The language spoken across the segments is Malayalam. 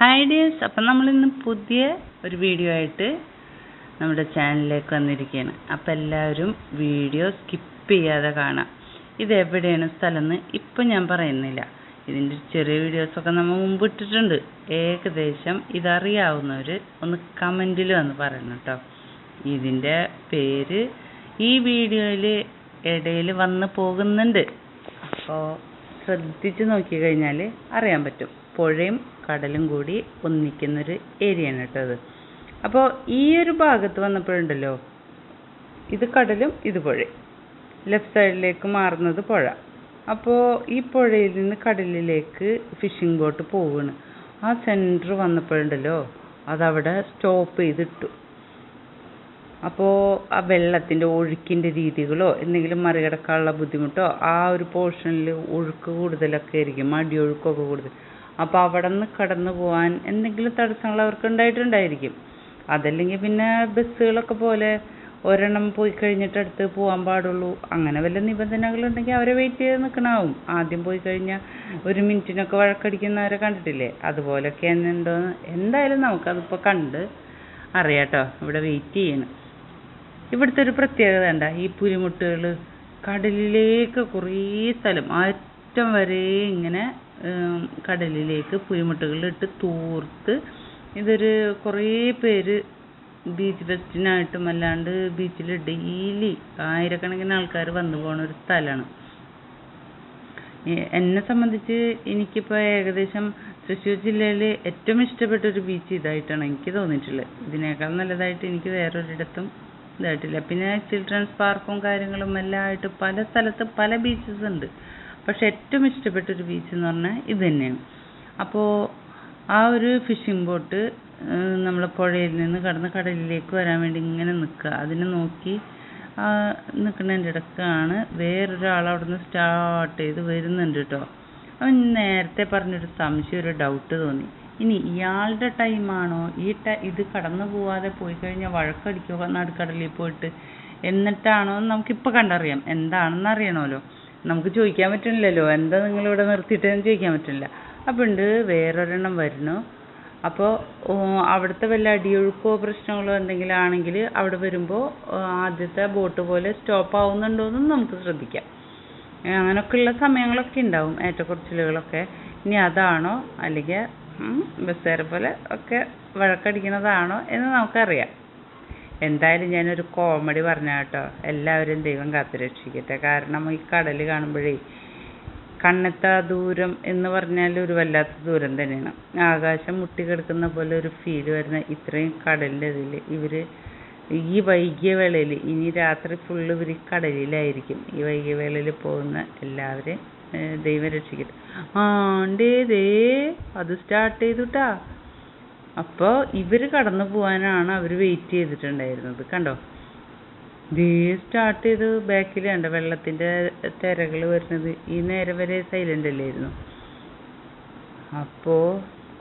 ഹായ് ഡിയേഴ്സ്, അപ്പം നമ്മളിന്ന് പുതിയ ഒരു വീഡിയോ ആയിട്ട് നമ്മുടെ ചാനലിലേക്ക് വന്നിരിക്കുകയാണ്. അപ്പം എല്ലാവരും വീഡിയോ സ്കിപ്പ് ചെയ്യാതെ കാണാം. ഇതെവിടെയാണ് സ്ഥലം എന്ന് ഇപ്പം ഞാൻ പറയുന്നില്ല. ഇതിൻ്റെ ചെറിയ വീഡിയോസൊക്കെ നമ്മൾ മുമ്പ് ഇട്ടിട്ടുണ്ട്. ഏകദേശം ഇതറിയാവുന്നവർ ഒന്ന് കമൻറ്റിൽ വന്ന് പറയണം കേട്ടോ. ഇതിൻ്റെ പേര് ഈ വീഡിയോയിൽ ഇടയിൽ വന്ന് പോകുന്നുണ്ട്. അപ്പോൾ ശ്രദ്ധിച്ച് നോക്കിക്കഴിഞ്ഞാൽ അറിയാൻ പറ്റും. പുഴയും കടലും കൂടി ഒന്നിക്കുന്നൊരു ഏരിയയാണ് കേട്ടോ അത്. അപ്പോൾ ഈ ഒരു ഭാഗത്ത് വന്നപ്പോഴുണ്ടല്ലോ, ഇത് കടലും ഇത് പുഴയും. ലെഫ്റ്റ് സൈഡിലേക്ക് മാറുന്നത് പുഴ. അപ്പോൾ ഈ പുഴയിൽ നിന്ന് കടലിലേക്ക് ഫിഷിംഗ് ബോട്ട് പോവുകയാണ്. ആ സെൻറ്റർ വന്നപ്പോഴുണ്ടല്ലോ, അതവിടെ സ്റ്റോപ്പ് ചെയ്തിട്ടു. അപ്പോൾ ആ വെള്ളത്തിൻ്റെ ഒഴുക്കിൻ്റെ രീതികളോ എന്തെങ്കിലും മറികടക്കാനുള്ള ബുദ്ധിമുട്ടോ, ആ ഒരു പോർഷനിൽ ഒഴുക്ക് കൂടുതലൊക്കെ ആയിരിക്കും, മടിയൊഴുക്കൊക്കെ കൂടുതൽ. അപ്പോൾ അവിടെ നിന്ന് കടന്നു പോകാൻ എന്തെങ്കിലും തടസ്സങ്ങൾ അവർക്ക് ഉണ്ടായിട്ടുണ്ടായിരിക്കും. അതല്ലെങ്കിൽ പിന്നെ ബസ്സുകളൊക്കെ പോലെ ഒരെണ്ണം പോയി കഴിഞ്ഞിട്ട് അടുത്ത് പോകാൻ പാടുള്ളൂ, അങ്ങനെ വല്ല നിബന്ധനകളുണ്ടെങ്കിൽ അവരെ വെയിറ്റ് ചെയ്ത് നിൽക്കണമാവും. ആദ്യം പോയി കഴിഞ്ഞാൽ 1 മിനിറ്റിനൊക്കെ വഴക്കടിക്കുന്നവരെ കണ്ടിട്ടില്ലേ, അതുപോലൊക്കെ ഉണ്ടോയെന്ന് എന്തായാലും നമുക്കതിപ്പോൾ കണ്ട് അറിയാം കേട്ടോ. ഇവിടെ വെയിറ്റ് ചെയ്യണം. ഇവിടുത്തെ ഒരു പ്രത്യേകത എന്താ, ഈ പുലിമുട്ടുകൾ കടലിലേക്ക് കുറേ സ്ഥലം അറ്റം വരെ ഇങ്ങനെ കടലിലേക്ക് പുലിമുട്ടുകളിട്ട് തൂർത്ത്, ഇതൊരു കുറേ പേര് ബീച്ച് ഫെസ്റ്റിനായിട്ടും അല്ലാണ്ട് ബീച്ചിൽ ഡെയിലി ആയിരക്കണക്കിന് ആൾക്കാർ വന്നു പോകുന്ന ഒരു സ്ഥലമാണ്. എന്നെ സംബന്ധിച്ച് എനിക്കിപ്പോൾ ഏകദേശം തൃശ്ശൂർ ജില്ലയിൽ ഏറ്റവും ഇഷ്ടപ്പെട്ടൊരു ബീച്ച് ഇതായിട്ടാണ് എനിക്ക് തോന്നിയിട്ടുള്ളത്. ഇതിനേക്കാൾ നല്ലതായിട്ട് എനിക്ക് വേറൊരിടത്തും ഇതായിട്ടില്ല. പിന്നെ ചിൽഡ്രൻസ് പാർക്കും കാര്യങ്ങളും എല്ലാം ആയിട്ട് പല സ്ഥലത്ത് പല ബീച്ചസ് ഉണ്ട്. പക്ഷെ ഏറ്റവും ഇഷ്ടപ്പെട്ടൊരു ബീച്ച് എന്ന് പറഞ്ഞാൽ ഇത് തന്നെയാണ്. അപ്പോൾ ആ ഒരു ഫിഷിംഗ് ബോട്ട് നമ്മൾ പുഴയിൽ നിന്ന് കടന്ന് കടലിലേക്ക് വരാൻ വേണ്ടി ഇങ്ങനെ നിൽക്കുക. അതിനെ നോക്കി നിൽക്കുന്നതിൻ്റെ ഇടയ്ക്കാണ് വേറൊരാൾ അവിടെ നിന്ന് സ്റ്റാർട്ട് ചെയ്ത് വരുന്നുണ്ട് കേട്ടോ. അവൻ നേരത്തെ പറഞ്ഞൊരു സംശയം, ഒരു ഡൗട്ട് തോന്നി. ഇനി ഇയാളുടെ ടൈമാണോ ഇത് കടന്നു പോവാതെ പോയി കഴിഞ്ഞാൽ വഴക്കടിക്കുക നടുക്കടലിൽ പോയിട്ട്, എന്നിട്ടാണോ എന്ന് നമുക്കിപ്പോൾ കണ്ടറിയാം. എന്താണെന്ന് അറിയണമല്ലോ, നമുക്ക് ചോദിക്കാൻ പറ്റില്ലല്ലോ, എന്താ നിങ്ങളിവിടെ നിർത്തിയിട്ടെന്ന് ചോദിക്കാൻ പറ്റില്ല. അപ്പോൾ ഉണ്ട് വേറൊരെണ്ണം വരുന്നു. അപ്പോൾ അവിടുത്തെ വല്ല അടിയൊഴുക്കോ പ്രശ്നങ്ങളോ എന്തെങ്കിലും ആണെങ്കിൽ അവിടെ വരുമ്പോൾ ആദ്യത്തെ ബോട്ട് പോലെ സ്റ്റോപ്പ് ആവുന്നുണ്ടോയെന്നും നമുക്ക് ശ്രദ്ധിക്കാം. അങ്ങനെയൊക്കെയുള്ള സമയങ്ങളൊക്കെ ഉണ്ടാവും, ഏറ്റക്കുറച്ചിലുകളൊക്കെ. ഇനി അതാണോ അല്ലെങ്കിൽ ബസ്സുകാരെ പോലെ ഒക്കെ വഴക്കടിക്കുന്നതാണോ എന്ന് നമുക്കറിയാം. എന്തായാലും ഞാനൊരു കോമഡി പറഞ്ഞ കേട്ടോ. എല്ലാവരും ദൈവം കാത്തുരക്ഷിക്കട്ടെ. കാരണം ഈ കടൽ കാണുമ്പോഴേ കണ്ണെത്താ ദൂരം എന്ന് പറഞ്ഞാൽ ഒരു വല്ലാത്ത ദൂരം തന്നെയാണ്. ആകാശം മുട്ടിക്കിടക്കുന്ന പോലെ ഒരു ഫീല് വരുന്ന ഇത്രയും കടലിൻ്റെ ഇതിൽ ഇവർ ഈ വൈകിയ വേളയിൽ, ഇനി രാത്രി ഫുള്ള് ഇവർ കടലിലായിരിക്കും. ഈ വൈകിയ വേളയിൽ പോകുന്ന എല്ലാവരെയും ദൈവം രക്ഷിക്കട്ടെ. ദേ അത് സ്റ്റാർട്ട് ചെയ്തുട്ടാ. അപ്പോൾ ഇവർ കടന്നു പോകാനാണ് അവർ വെയിറ്റ് ചെയ്തിട്ടുണ്ടായിരുന്നത്. കണ്ടോ, ദേ സ്റ്റാർട്ട് ചെയ്ത് ബാക്കിൽ കണ്ടോ വെള്ളത്തിൻ്റെ തിരകൾ വരുന്നത്. ഈ നേരം വരെ സൈലൻ്റ് അല്ലായിരുന്നു. അപ്പോൾ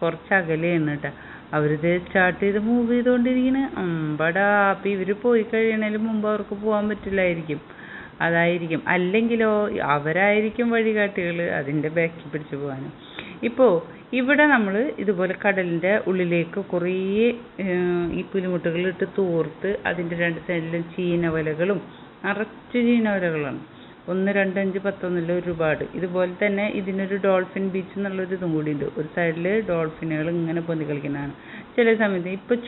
കുറച്ച് അകലെയാണ് കേട്ടോ. അവരിത് സ്റ്റാർട്ട് ചെയ്ത് മൂവ് ചെയ്തുകൊണ്ടിരിക്കണ്. അമ്പടാ. അപ്പോൾ ഇവർ പോയി കഴിയണതിന് മുമ്പ് അവർക്ക് പോകാൻ പറ്റില്ലായിരിക്കും. അതായിരിക്കും, അല്ലെങ്കിലോ അവരായിരിക്കും വഴികാട്ടികൾ അതിൻ്റെ ബാക്കിൽ പിടിച്ച് പോകാനും. ഇപ്പോൾ ഇവിടെ നമ്മൾ ഇതുപോലെ കടലിൻ്റെ ഉള്ളിലേക്ക് കുറേ ഈ പുലിമുട്ടുകളിട്ട് തൂർത്ത് അതിൻ്റെ 2 സൈഡിലും ചീനവലകളും നിറച്ച് ചീനവലകളാണ്. 1, 2, 5, 10 ഒന്നുമില്ല, ഒരുപാട്. ഇതുപോലെ തന്നെ ഇതിനൊരു ഡോൾഫിൻ ബീച്ച് എന്നുള്ളൊരു ഇതും കൂടി ഉണ്ട്. ഒരു സൈഡിൽ ഡോൾഫിനുകൾ ഇങ്ങനെ പൊന്തി കളിക്കുന്നതാണ്. ചില സമയത്ത് ഇപ്പോൾ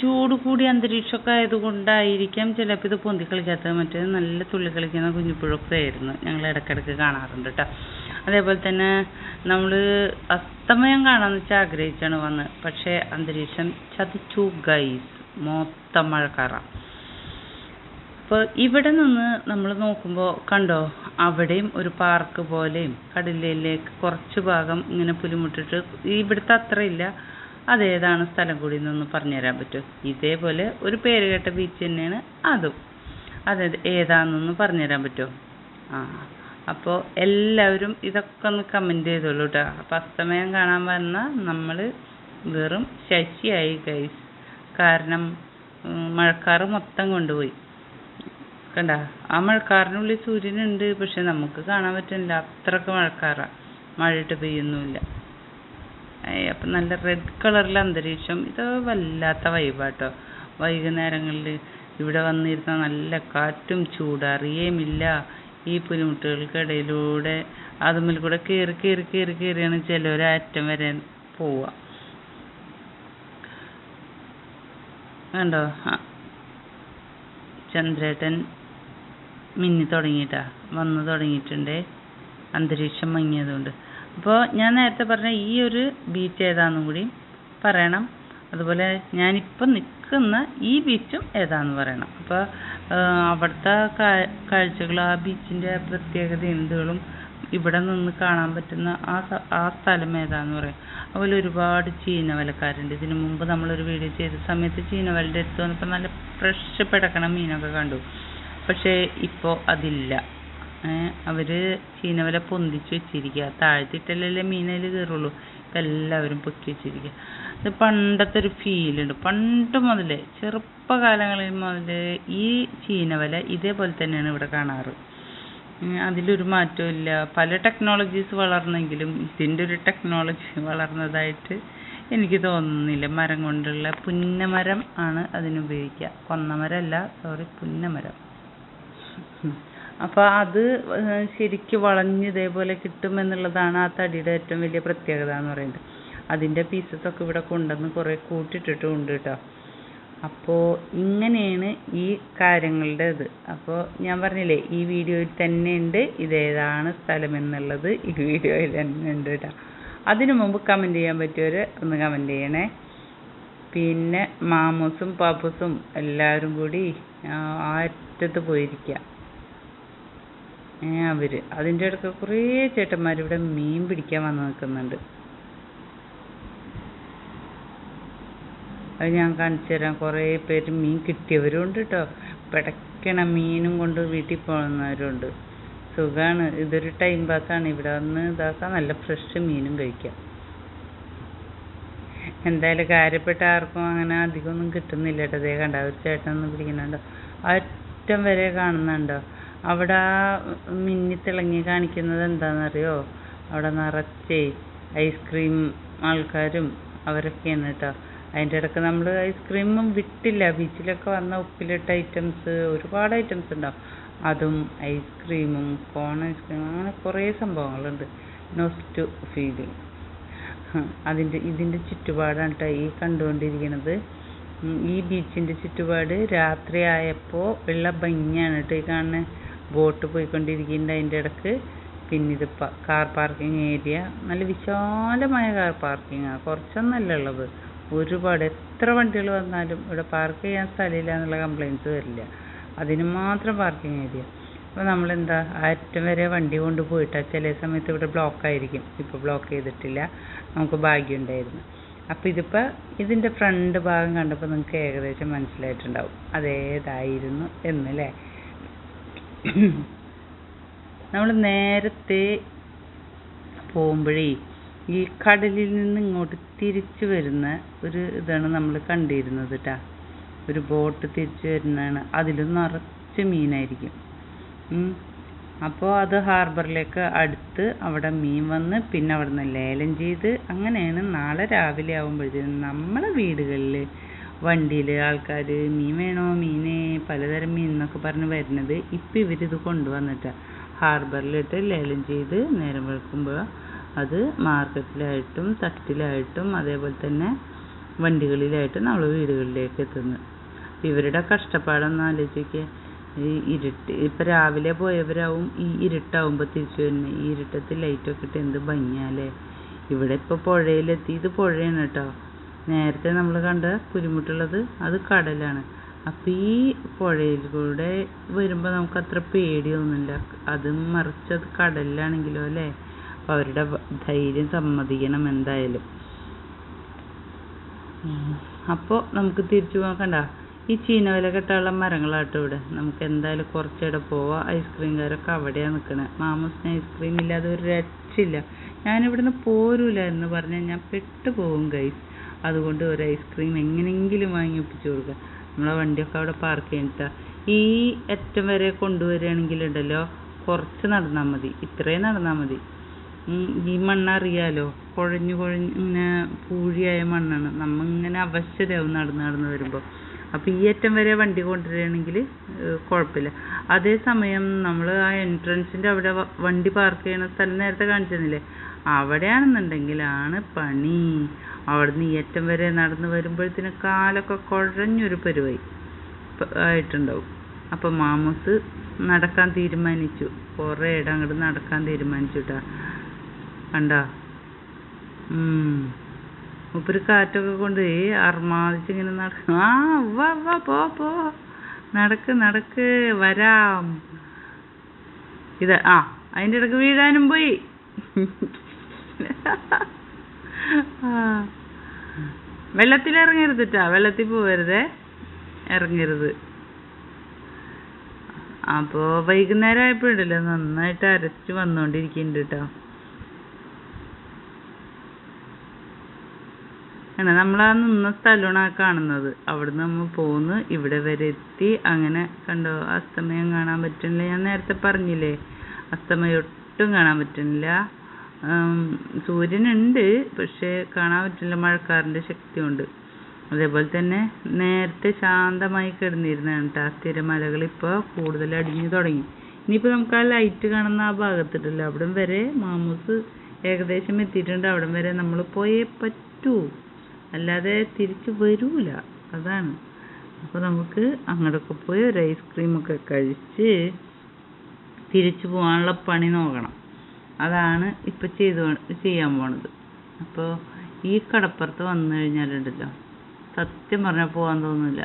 ചൂട് കൂടി അന്തരീക്ഷമൊക്കെ ആയതുകൊണ്ടായിരിക്കാം ചിലപ്പോൾ ഇത് പൊന്തി കളിക്കാത്തത്. മറ്റേത് നല്ല തുള്ളി കളിക്കുന്ന കുഞ്ഞിപ്പുഴൊക്കെ ആയിരുന്നു, ഞങ്ങൾ ഇടയ്ക്കിടയ്ക്ക് കാണാറുണ്ട് കേട്ടോ. അതേപോലെ തന്നെ നമ്മൾ അസ്തമയം കാണാമെന്ന് വെച്ചാൽ ആഗ്രഹിച്ചാണ് വന്നത്. പക്ഷേ അന്തരീക്ഷം ചതിച്ചു ഗൈസ്, മൊത്തം മഴക്കാറാണ്. അപ്പോൾ ഇവിടെ നിന്ന് നമ്മൾ നോക്കുമ്പോൾ കണ്ടോ, അവിടെയും ഒരു പാർക്ക് പോലെയും കടലിലേക്ക് കുറച്ച് ഭാഗം ഇങ്ങനെ പുലിമുട്ടിട്ട്, ഇവിടുത്തെ അത്ര ഇല്ല. അതേതാണ് സ്ഥലം കൂടി എന്നൊന്ന് പറഞ്ഞുതരാൻ പറ്റുമോ? ഇതേപോലെ ഒരു പേര് കേട്ട ബീച്ച് തന്നെയാണ് അതും. ഏതാണെന്നൊന്ന് പറഞ്ഞുതരാൻ പറ്റുമോ? അപ്പോൾ എല്ലാവരും ഇതൊക്കെ ഒന്ന് കമൻറ്റ് ചെയ്തോളൂ കേട്ടോ. അപ്പോൾ അസ്തമയം കാണാൻ വന്ന നമ്മൾ വെറും ശശിയായി ഗൈസ്. കാരണം മഴക്കാറ് മൊത്തം കൊണ്ടുപോയി. കണ്ട, ആ മഴക്കാറിനുള്ളിൽ സൂര്യനുണ്ട്, പക്ഷെ നമുക്ക് കാണാൻ പറ്റുന്നില്ല. അത്രയ്ക്ക് മഴക്കാറാണ്, മഴയിട്ട് പെയ്യൊന്നുമില്ല. അപ്പം നല്ല റെഡ് കളറിലെ അന്തരീക്ഷം. ഇത് വല്ലാത്ത വൈബാട്ടോ. വൈകുന്നേരങ്ങളിൽ ഇവിടെ വന്നിരുന്ന നല്ല കാറ്റും ചൂടറിയേമില്ല. ഈ പുലിമുട്ടുകൾക്കിടയിലൂടെ അതുമ്മൽ കൂടെ കയറിയാണ് ചിലർ അറ്റം വരെ പോവുക. കണ്ടോ ചന്ദ്രേട്ടൻ മിന്നി തുടങ്ങിയിട്ടാ വന്നു തുടങ്ങിയിട്ടുണ്ട്, അന്തരീക്ഷം മങ്ങിയതുകൊണ്ട്. അപ്പോൾ ഞാൻ നേരത്തെ പറഞ്ഞ ഈ ഒരു ബീച്ച് ഏതാണെന്നും കൂടി പറയണം. അതുപോലെ ഞാനിപ്പം നിൽക്കുന്ന ഈ ബീച്ചും ഏതാണെന്ന് പറയണം. അപ്പോൾ അവിടുത്തെ കാഴ്ചകൾ, ആ ബീച്ചിൻ്റെ പ്രത്യേകത എന്തുകളും ഇവിടെ നിന്ന് കാണാൻ പറ്റുന്ന ആ സ്ഥലം ഏതാണെന്ന് പറയാം. അതുപോലെ ഒരുപാട് ചീനവലക്കാരുണ്ട്. ഇതിനു മുമ്പ് നമ്മളൊരു വീഡിയോ ചെയ്ത സമയത്ത് ചീനവലയുടെ അടുത്ത് വന്നപ്പോൾ നല്ല ഫ്രഷ് പിടക്കണ മീനൊക്കെ കണ്ടു. പക്ഷേ ഇപ്പോൾ അതില്ല. അവർ ചീനവല പൊന്തിച്ച് വെച്ചിരിക്കുക. താഴ്ത്തിയിട്ടല്ലേ മീനയിൽ കയറുള്ളൂ. ഇപ്പം എല്ലാവരും പൊക്കി വെച്ചിരിക്കുക. ഇത് പണ്ടത്തെ ഒരു ഫീലുണ്ട്. പണ്ട് മുതലേ, ചെറുപ്പകാലങ്ങളിൽ മുതലേ ഈ ചീനവല ഇതേപോലെ തന്നെയാണ് ഇവിടെ കാണാറ്. അതിലൊരു മാറ്റവും ഇല്ല. പല ടെക്നോളജീസ് വളർന്നെങ്കിലും ഇതിൻ്റെ ഒരു ടെക്നോളജി വളർന്നതായിട്ട് എനിക്ക് തോന്നുന്നില്ല. മരം കൊണ്ടുള്ള പുന്നമരം ആണ് അതിനുപയോഗിക്കുക. കൊന്നമരമല്ല, പുന്നമരം. അപ്പോൾ അത് ശരിക്കും വളഞ്ഞ് ഇതേപോലെ കിട്ടുമെന്നുള്ളതാണ് ആ തടിയുടെ ഏറ്റവും വലിയ പ്രത്യേകത എന്ന് പറയുന്നത്. അതിൻ്റെ പീസസൊക്കെ ഇവിടെ കൊണ്ടുവന്ന് കുറേ കൂട്ടിയിട്ടിട്ടുണ്ട് കേട്ടോ. അപ്പോൾ ഇങ്ങനെയാണ് ഈ കാര്യങ്ങളുടെ ഇത്. അപ്പോൾ ഞാൻ പറഞ്ഞില്ലേ, ഈ വീഡിയോയിൽ തന്നെ ഉണ്ട് ഇതേതാണ് സ്ഥലം എന്നുള്ളത്. ഈ വീഡിയോയിൽ തന്നെ ഉണ്ട് കേട്ടോ. അതിനു മുമ്പ് കമൻറ്റ് ചെയ്യാൻ പറ്റിയവർ ഒന്ന് കമൻറ്റ് ചെയ്യണേ. പിന്നെ മാമൂസും പാപ്പൂസും എല്ലാവരും കൂടി ആ അറ്റത്ത് പോയിരിക്കുക. അവർ അതിൻ്റെ ഇടയ്ക്ക് കുറേ ചേട്ടന്മാർ ഇവിടെ മീൻ പിടിക്കാൻ വന്ന് നിൽക്കുന്നുണ്ട്. അത് ഞാൻ കാണിച്ചു തരാം. കുറേ പേര് മീൻ കിട്ടിയവരും ഉണ്ട് കേട്ടോ. പിടയ്ക്കണ മീനും കൊണ്ട് വീട്ടിൽ പോകുന്നവരുണ്ട്. സുഖമാണ്. ഇതൊരു ടൈം പാസ്സാണ്. ഇവിടെ വന്ന് ഇതാക്കാം, നല്ല ഫ്രഷ് മീനും കഴിക്കാം. എന്തായാലും കാര്യപ്പെട്ട ആർക്കും അങ്ങനെ അധികമൊന്നും കിട്ടുന്നില്ല കേട്ടോ. അതേ കണ്ട ഒരു ചേട്ടനൊന്നും പിടിക്കുന്നുണ്ടോ, അറ്റം വരെ കാണുന്നുണ്ടോ. അവിടെ ആ മിന്നിത്തിളങ്ങി കാണിക്കുന്നത് എന്താണെന്നറിയോ? അവിടെ നിറച്ചേ ഐസ്ക്രീം ആൾക്കാരും അവരൊക്കെയാണ് കേട്ടോ. അതിൻ്റെ ഇടയ്ക്ക് നമ്മൾ ഐസ്ക്രീമും വിട്ടില്ല. ബീച്ചിലൊക്കെ വന്ന ഉപ്പിലിട്ട ഐറ്റംസ്, ഒരുപാട് ഐറ്റംസ് ഉണ്ടാവും. അതും ഐസ്ക്രീമും കോൺ ഐസ്ക്രീമും അങ്ങനെ കുറേ സംഭവങ്ങളുണ്ട്. നോസ്റ്റു ഫീലിംഗ്. ഇതിൻ്റെ ചുറ്റുപാടാണ് കേട്ടോ ഈ കണ്ടുകൊണ്ടിരിക്കുന്നത്. ഈ ബീച്ചിൻ്റെ ചുറ്റുപാട് രാത്രി ആയപ്പോൾ ഉള്ള ഭംഗിയാണ് കേട്ടോ ഈ കാണുന്നത്. ബോട്ട് പോയിക്കൊണ്ടിരിക്കുന്നുണ്ട് അതിൻ്റെ ഇടയ്ക്ക്. പിന്നെ ഇത് കാർ പാർക്കിംഗ് ഏരിയ, നല്ല വിശാലമായ കാർ പാർക്കിങ്ങാണ്. കുറച്ചൊന്നല്ല ഉള്ളത്, ഒരുപാട്. എത്ര വണ്ടികൾ വന്നാലും ഇവിടെ പാർക്ക് ചെയ്യാൻ സ്ഥലമില്ല എന്നുള്ള കംപ്ലയിൻറ്റ്സ് വരില്ല. അതിന് മാത്രം പാർക്കിംഗ് ഏരിയ. അപ്പോൾ നമ്മളെന്താ അറ്റം വരെ വണ്ടി കൊണ്ട് പോയിട്ടാൽ ചില സമയത്ത് ഇവിടെ ബ്ലോക്കായിരിക്കും. ഇപ്പോൾ ബ്ലോക്ക് ചെയ്തിട്ടില്ല, നമുക്ക് ഭാഗ്യമുണ്ടായിരുന്നു. അപ്പോൾ ഇതിൻ്റെ ഫ്രണ്ട് ഭാഗം കണ്ടപ്പോൾ നിങ്ങൾക്ക് ഏകദേശം മനസ്സിലായിട്ടുണ്ടാവും അതേതായിരുന്നു എന്നല്ലേ. നമ്മൾ നേരത്തെ പോകുമ്പോഴേ ഈ കടലിൽ നിന്ന് ഇങ്ങോട്ട് തിരിച്ചു വരുന്ന ഒരു ഇതാണ് നമ്മൾ കണ്ടിരുന്നത് കേട്ടോ. ഒരു ബോട്ട് തിരിച്ചു വരുന്നതാണ്. അതിൽ നിറച്ച് മീനായിരിക്കും. അപ്പോൾ അത് ഹാർബറിലേക്ക് അടുത്ത് അവിടെ മീൻ വന്ന് പിന്നെ അവിടെ നിന്ന് ലേലം ചെയ്ത് അങ്ങനെയാണ് നാളെ രാവിലെ ആകുമ്പോഴത്തേനും നമ്മളെ വീടുകളിൽ വണ്ടിയിൽ ആൾക്കാർ മീൻ വേണോ, മീനെ പലതരം മീൻ എന്നൊക്കെ പറഞ്ഞ് വരുന്നത്. ഇപ്പം ഇവരിത് കൊണ്ടുവന്നിട്ടാണ് ഹാർബറിലിട്ട് ലേലം ചെയ്ത് നേരം വെളുക്കുമ്പോൾ അത് മാർക്കറ്റിലായിട്ടും തട്ടിലായിട്ടും അതേപോലെ തന്നെ വണ്ടികളിലായിട്ടും നമ്മൾ വീടുകളിലേക്ക് എത്തുന്നത്. ഇവരുടെ കഷ്ടപ്പാടൊന്നും ആലോചിക്കുക. ഈ ഇരുട്ട് ഇപ്പം രാവിലെ പോയവരാവും ഈ ഇരുട്ടാവുമ്പോൾ തിരിച്ചു വരുന്നത്. ഈ ഇരുട്ടത്തിൽ ലൈറ്റൊക്കെ ഇട്ട് എന്ത് ഭംഗിയാലേ. ഇവിടെ ഇപ്പോൾ പുഴയിലെത്തി. ഇത് പുഴയാണ് കേട്ടോ. നേരത്തെ നമ്മൾ കണ്ട പുലിമുട്ടുള്ളത് അത് കടലാണ്. അപ്പം ഈ പുഴയിൽ കൂടെ വരുമ്പോൾ നമുക്ക് അത്ര പേടിയൊന്നുമില്ല. അതും മറിച്ചത് കടലിലാണെങ്കിലോ അല്ലേ. അപ്പോൾ അവരുടെ ധൈര്യം സമ്മതിക്കണം എന്തായാലും. അപ്പോൾ നമുക്ക് തിരിച്ചു പോകാൻ കണ്ട ഈ ചീനവല കെട്ടാനുള്ള മരങ്ങളാട്ടോ ഇവിടെ. നമുക്ക് എന്തായാലും കുറച്ചിടെ പോവാം. ഐസ്ക്രീംകാരൊക്കെ അവിടെയാണ് നിൽക്കണത്. മാമൂസിന് ഐസ്ക്രീം ഇല്ലാതെ ഒരു രക്ഷയില്ല. ഞാനിവിടുന്ന് പോരൂലായിരുന്നു പറഞ്ഞാൽ ഞാൻ പെട്ടുപോകും ഗൈസ്. അതുകൊണ്ട് ഒരു ഐസ്ക്രീം എങ്ങനെയെങ്കിലും വാങ്ങി ഒപ്പിച്ചു കൊടുക്കുക. നമ്മളെ വണ്ടിയൊക്കെ അവിടെ പാർക്ക് ചെയ്തിട്ടാ. ഈ അറ്റം വരെ കൊണ്ടുവരികയാണെങ്കിലുണ്ടല്ലോ കുറച്ച് നടന്നാൽ മതി, ഇത്രയും നടന്നാൽ മതി. ഈ മണ്ണറിയാലോ, കുഴഞ്ഞു ഇങ്ങനെ പൂഴിയായ മണ്ണാണ്. നമ്മ ഇങ്ങനെ അവശരാവും നടന്ന് വരുമ്പോൾ. അപ്പോൾ ഈ അറ്റം വരെ വണ്ടി കൊണ്ടുവരികയാണെങ്കിൽ കുഴപ്പമില്ല. അതേസമയം നമ്മൾ ആ എൻട്രൻസിൻ്റെ അവിടെ വണ്ടി പാർക്ക് ചെയ്യുന്ന സ്ഥലം നേരത്തെ കാണിച്ചിരുന്നില്ലേ, അവിടെയാണെന്നുണ്ടെങ്കിലാണ് പണി. അവിടുന്ന് ഈ അറ്റം വരെ നടന്ന് വരുമ്പോഴത്തേന് കാലൊക്കെ കുഴഞ്ഞൊരു പരുവായി ആയിട്ടുണ്ടാവും. അപ്പോൾ മാമൂസ് നടക്കാൻ തീരുമാനിച്ചു. കുറേ ഇടം അങ്ങോട്ട് നടക്കാൻ തീരുമാനിച്ചു കേട്ടോ. കണ്ടോ, മൂപ്പര് കാറ്റൊക്കെ കൊണ്ട് അർമാദിച്ചിങ്ങനെ നടക്കും. വാ പോ നടക്ക് വരാം. അതിൻ്റെ ഇടയ്ക്ക് വീഴാനും പോയി. വെള്ളത്തിൽ ഇറങ്ങരുത് കേട്ടോ, വെള്ളത്തിൽ പോവരുതേ, ഇറങ്ങരുത്. അപ്പോൾ വൈകുന്നേരം ആയപ്പോഴുണ്ടല്ലോ നന്നായിട്ട് അരച്ച് വന്നുകൊണ്ടിരിക്കുന്നുണ്ട് കേട്ടോ. നമ്മളാ നിന്ന സ്ഥലമാണ് കാണുന്നത്. അവിടുന്ന് നമ്മൾ പോന്ന് ഇവിടെ വരെ എത്തി. അങ്ങനെ കണ്ടോ, അസ്തമയം കാണാൻ പറ്റുന്നില്ല. ഞാൻ നേരത്തെ പറഞ്ഞില്ലേ, അസ്തമയം ഒട്ടും കാണാൻ പറ്റുന്നില്ല. സൂര്യനുണ്ട്, പക്ഷേ കാണാൻ പറ്റില്ല, മഴക്കാറിൻ്റെ ശക്തി കൊണ്ട്. അതേപോലെ തന്നെ നേരത്തെ ശാന്തമായി കിടന്നിരുന്നതാണ് കേട്ടോ. തിരമലകൾ ഇപ്പോൾ കൂടുതൽ അടിഞ്ഞു തുടങ്ങി. ഇനിയിപ്പോൾ നമുക്ക് ആ ലൈറ്റ് കാണുന്ന ആ ഭാഗത്തിട്ടില്ല, അവിടം വരെ മാമൂസ് ഏകദേശം എത്തിയിട്ടുണ്ട്. അവിടം വരെ നമ്മൾ പോയേ പറ്റൂ, അല്ലാതെ തിരിച്ച് വരൂല. അതാണ്. അപ്പോൾ നമുക്ക് അങ്ങോട്ടൊക്കെ പോയി ഒരു ഐസ്ക്രീമൊക്കെ കഴിച്ച് തിരിച്ചു പോകാനുള്ള പണി നോക്കണം. അതാണ് ഇപ്പം ചെയ്യാൻ പോണത്. അപ്പോൾ ഈ കടപ്പുറത്ത് വന്നു കഴിഞ്ഞാലുണ്ടല്ലോ, സത്യം പറഞ്ഞാൽ പോകാൻ തോന്നില്ല.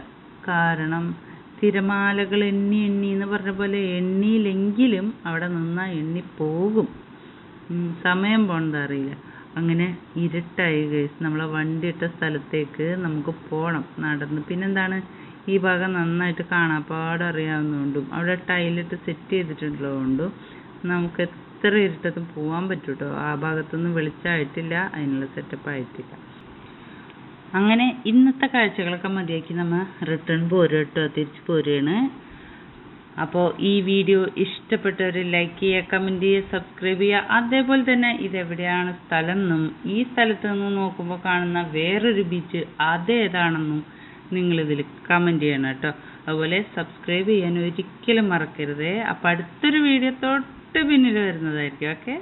കാരണം തിരമാലകൾ എണ്ണി എന്ന് പറഞ്ഞ പോലെ എണ്ണിയില്ലെങ്കിലും അവിടെ നിന്നാൽ എണ്ണിപ്പോകും. സമയം പോകണത് അറിയില്ല. അങ്ങനെ ഇരുട്ടായി ഗൈസ്. നമ്മളെ വണ്ടി ഇട്ട സ്ഥലത്തേക്ക് നമുക്ക് പോകണം നടന്ന്. പിന്നെന്താണ്, ഈ ഭാഗം നന്നായിട്ട് കാണാപ്പാടറിയാവുന്നതുകൊണ്ടും അവിടെ ടൈലിട്ട് സെറ്റ് ചെയ്തിട്ടുള്ളതുകൊണ്ടും നമുക്ക് എത്ര ഇരുട്ടത്തും പോകാൻ പറ്റും കേട്ടോ. ആ ഭാഗത്തൊന്നും വെളിച്ചമായിട്ടില്ല, അതിനുള്ള സെറ്റപ്പ് ആയിട്ടില്ല. അങ്ങനെ ഇന്നത്തെ കാഴ്ചകളൊക്കെ മതിയാക്കി നമ്മൾ റിട്ടേൺ പോരുക കേട്ടോ, തിരിച്ച് പോരുകയാണ്. അപ്പോൾ ഈ വീഡിയോ ഇഷ്ടപ്പെട്ടവർ ലൈക്ക് ചെയ്യുക, കമൻറ്റ് ചെയ്യുക, സബ്സ്ക്രൈബ് ചെയ്യുക. അതേപോലെ തന്നെ ഇതെവിടെയാണ് സ്ഥലം എന്നും ഈ സ്ഥലത്ത് നിന്ന് നോക്കുമ്പോൾ കാണുന്ന വേറൊരു ബീച്ച് അതേതാണെന്നും നിങ്ങളിതിൽ കമൻറ്റ് ചെയ്യണം കേട്ടോ. അതുപോലെ സബ്സ്ക്രൈബ് ചെയ്യാൻ ഒരിക്കലും മറക്കരുതേ. അപ്പോൾ അടുത്തൊരു വീഡിയോ തൊട്ട് പിന്നിൽ വരുന്നതായിരിക്കും. ഓക്കെ.